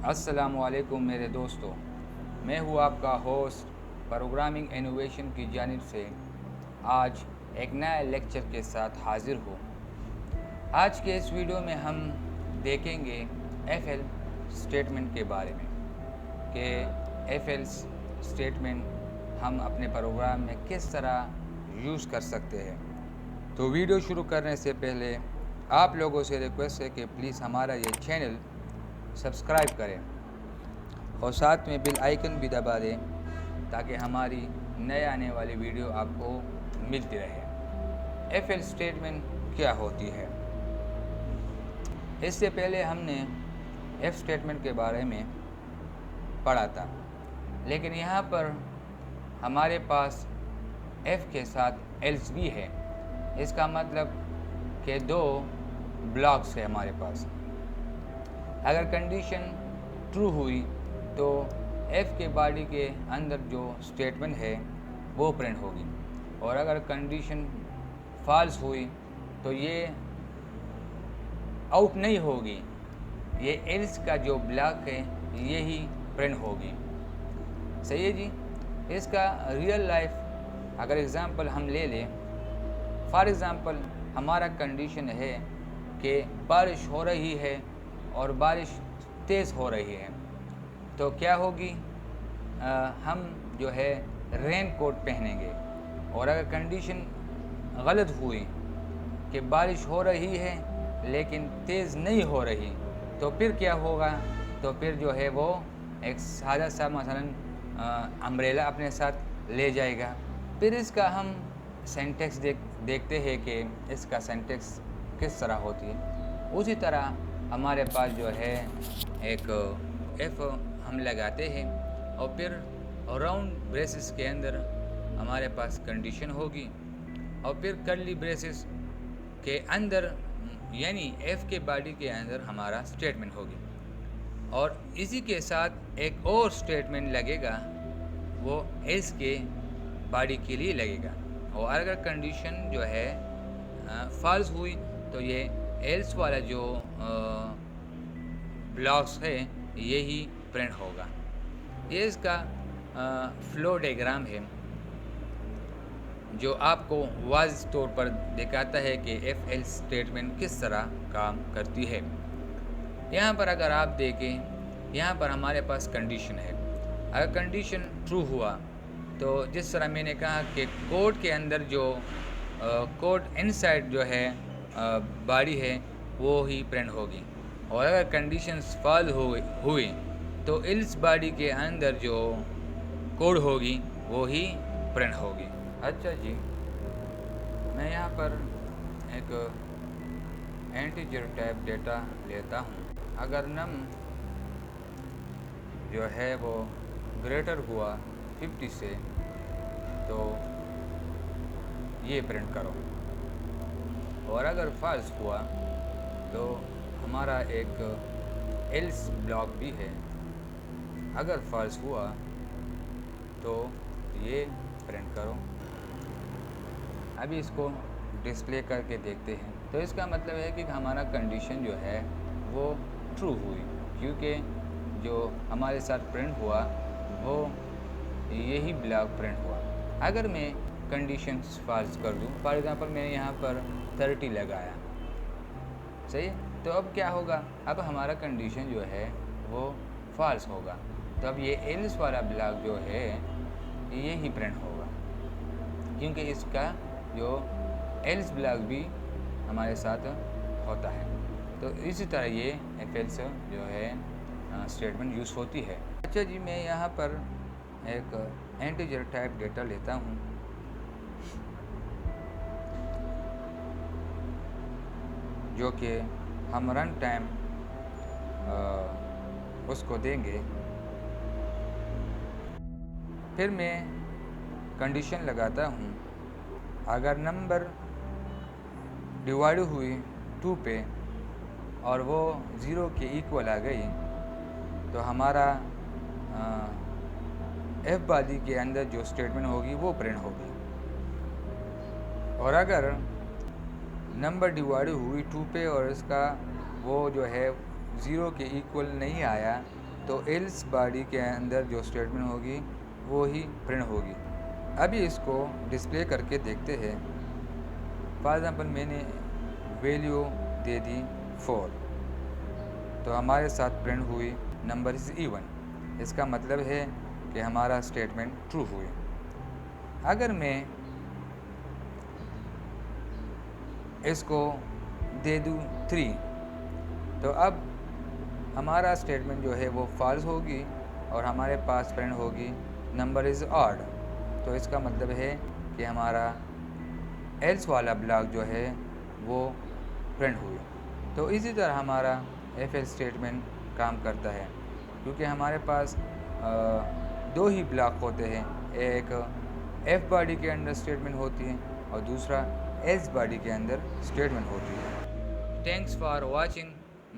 अस्सलामुअलैकुम मेरे दोस्तों, मैं हूँ आपका होस्ट प्रोग्रामिंग इनोवेशन की जानिब से। आज एक नया लेक्चर के साथ हाजिर हूँ। आज के इस वीडियो में हम देखेंगे एफ एल स्टेटमेंट के बारे में कि एफ एल स्टेटमेंट हम अपने प्रोग्राम में किस तरह यूज़ कर सकते हैं। तो वीडियो शुरू करने से पहले आप लोगों से रिक्वेस्ट है कि प्लीज़ हमारा ये चैनल सब्सक्राइब करें और साथ में बेल आइकन भी दबा दें ताकि हमारी नए आने वाली वीडियो आपको मिलती रहे। एफ एल स्टेटमेंट क्या होती है? इससे पहले हमने एफ स्टेटमेंट के बारे में पढ़ा था, लेकिन यहाँ पर हमारे पास एफ के साथ एल्स भी है। इसका मतलब कि दो ब्लॉक्स है हमारे पास। अगर कंडीशन ट्रू हुई तो एफ के बॉडी के अंदर जो स्टेटमेंट है वो प्रिंट होगी, और अगर कंडीशन फॉल्स हुई तो ये आउट नहीं होगी, ये एल्स का जो ब्लॉक है ये ही प्रिंट होगी। सही है जी। इसका रियल लाइफ अगर एग्ज़ाम्पल हम ले लें, फॉर एग्ज़ाम्पल हमारा कंडीशन है कि बारिश हो रही है और बारिश तेज़ हो रही है, तो क्या होगी, हम जो है रेन कोट पहनेंगे। और अगर कंडीशन गलत हुई कि बारिश हो रही है लेकिन तेज़ नहीं हो रही, तो फिर क्या होगा, तो फिर जो है वो एक सादा सा मसलन अम्ब्रेला अपने साथ ले जाएगा। फिर इसका हम सेंटेक्स देखते हैं कि इसका सेंटेक्स किस तरह होती है। उसी तरह हमारे पास जो है एक एफ हम लगाते हैं और फिर राउंड ब्रेसेस के अंदर हमारे पास कंडीशन होगी, और फिर कर्ली ब्रेसेस के अंदर यानी एफ के बॉडी के अंदर हमारा स्टेटमेंट होगी, और इसी के साथ एक और स्टेटमेंट लगेगा, वो एल्स के बॉडी के लिए लगेगा। और अगर कंडीशन जो है फॉल्स हुई तो ये एल्स वाला जो ब्लॉक्स है ये ही प्रिंट होगा। ये इसका फ्लो डायग्राम है जो आपको वाज़ तौर पर दिखाता है कि एफ एल स्टेटमेंट किस तरह काम करती है। यहाँ पर अगर आप देखें, यहाँ पर हमारे पास कंडीशन है। अगर कंडीशन ट्रू हुआ तो जिस तरह मैंने कहा कि कोड के अंदर जो कोड इनसाइड जो है बॉडी है वो ही प्रिंट होगी, और अगर कंडीशंस फॉल हुई तो इस बॉडी के अंदर जो कोड होगी वो ही प्रिंट होगी। अच्छा जी, मैं यहाँ पर एक इंटीजर टाइप डेटा लेता हूँ। अगर नम जो है वो ग्रेटर हुआ 50 से तो ये प्रिंट करो, और अगर फॉल्स हुआ तो हमारा एक एल्स ब्लॉक भी है। अगर फॉल्स हुआ तो ये प्रिंट करो। अभी इसको डिस्प्ले करके देखते हैं। तो इसका मतलब है कि हमारा कंडीशन जो है वो ट्रू हुई, क्योंकि जो हमारे साथ प्रिंट हुआ वो यही ब्लॉक प्रिंट हुआ। अगर मैं कंडीशन फॉल्स कर दूं, फॉर एग्ज़ाम्पल मैंने यहाँ पर 30 लगाया, सही है, तो अब क्या होगा, अब हमारा कंडीशन जो है वो फॉल्स होगा, तो अब ये एल्स वाला ब्लॉक जो है ये ही प्रिंट होगा, क्योंकि इसका जो एल्स ब्लॉक भी हमारे साथ होता है। तो इसी तरह ये एफ एल्स जो है स्टेटमेंट यूज़ होती है। अच्छा जी, मैं यहाँ पर एक इंटीजर टाइप डेटा लेता हूँ। जो कि हम रन टाइम उसको देंगे। फिर मैं कंडीशन लगाता हूँ, अगर नंबर डिवाइड हुई 2 पे और वो 0 के इक्वल आ गई तो हमारा एफ बॉडी के अंदर जो स्टेटमेंट होगी वो प्रिंट होगी। और अगर नंबर डिवाइड हुई 2 पे और इसका वो जो है 0 के इक्वल नहीं आया तो एल्स बॉडी के अंदर जो स्टेटमेंट होगी वो ही प्रिंट होगी। अभी इसको डिस्प्ले करके देखते हैं। फॉर एग्ज़ाम्पल मैंने वैल्यू दे दी 4, तो हमारे साथ प्रिंट हुई नंबर इज़ इवन। इसका मतलब है कि हमारा स्टेटमेंट ट्रू हुई। अगर मैं इसको दे दूँ 3, तो अब हमारा स्टेटमेंट जो है वो फॉल्स होगी और हमारे पास प्रिंट होगी नंबर इज़ ऑड। तो इसका मतलब है कि हमारा एल्स वाला ब्लॉक जो है वो प्रिंट हुई। तो इसी तरह हमारा एफ एल स्टेटमेंट काम करता है, क्योंकि हमारे पास दो ही ब्लॉक होते हैं। एक एफ बॉडी के अंदर स्टेटमेंट होती है और दूसरा एस बॉडी के अंदर स्टेटमेंट होती है। Thanks for watching.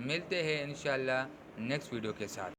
मिलते हैं इंशाल्लाह नेक्स्ट वीडियो के साथ।